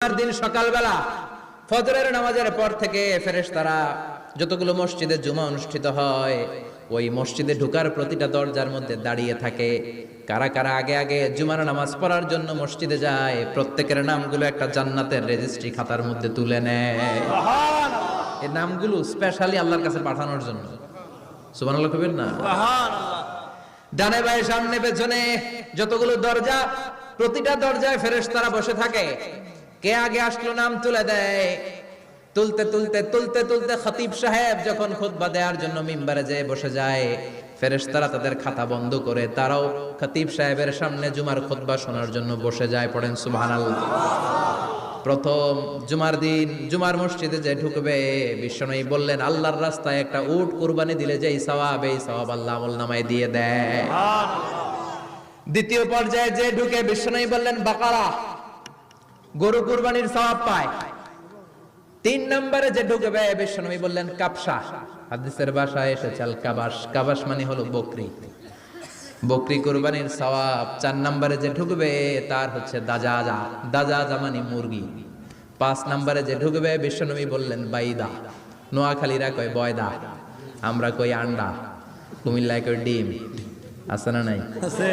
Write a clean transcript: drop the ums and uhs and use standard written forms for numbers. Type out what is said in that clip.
দিন সকালবেলা ফজরের নামাজের পর থেকে ফেরেশতারা যতগুলো মসজিদে জুমা অনুষ্ঠিত হয় ওই মসজিদে ঢোকার প্রতিটা দরজার মধ্যে দাঁড়িয়ে থাকে। কারা কারা আগে আগে জুমার নামাজ পড়ার জন্য মসজিদে যায় প্রত্যেকের নামগুলো একটা জান্নাতের রেজিস্ট্রি খাতার মধ্যে তুলে নেয়। এই নামগুলো স্পেশালি আল্লাহর কাছে পাঠানোর জন্য। সুবহানাল্লাহ কইবেন না? ডানে বায়ে সামনে পেছনে যতগুলো দরজা, প্রতিটা দরজায় ফেরেশতারা বসে থাকে। কে আগে আসলো নাম তুলে দেয়। তুলতে তুলতে তুলতে তুলতে খতিব সাহেব যখন খুতবা দেওয়ার জন্য মিম্বারে যেয়ে বসে যায়, ফেরেশতারা তাদের খাতা বন্ধ করে তারাও খতিব সাহেবের সামনে জুমার খুতবা শোনার জন্য বসে যায়। পড়েন সুবহানাল্লাহ। প্রথম জুমার দিন জুমার মসজিদে যে ঢুকবে, বিশ্বনবী বললেন আল্লাহর রাস্তায় একটা উট কুরবানি দিলে যে সওয়াব, এই সওয়াব আল্লাহ আমলনামায় দিয়ে দেয়। দ্বিতীয় পর্যায়ে যে ঢুকে, বিশ্বনবী বললেন বাকারা, গরু কুরবানির সওয়াব পায়। তিন নম্বরে যে ঢুকবে, বিশ্বনবী বললেন কাবসা, হাদিসের ভাষায় এসেছে আল কাবাস, কাবাস মানে হলো বকরি, বকরি কুরবানির সওয়াব। চার নম্বরে যে ঢুকবে তার হচ্ছে দাজাজা, দাজাজা মানে মুরগি। পাঁচ নম্বরে যে ঢুকবে, বিশ্বনবী বললেন বাইদা, নোয়াখালীরা কয় বয়দা, আমরা কই আন্ডা, কুমিল্লায় কই ডিম। আছে না নাই? আছে।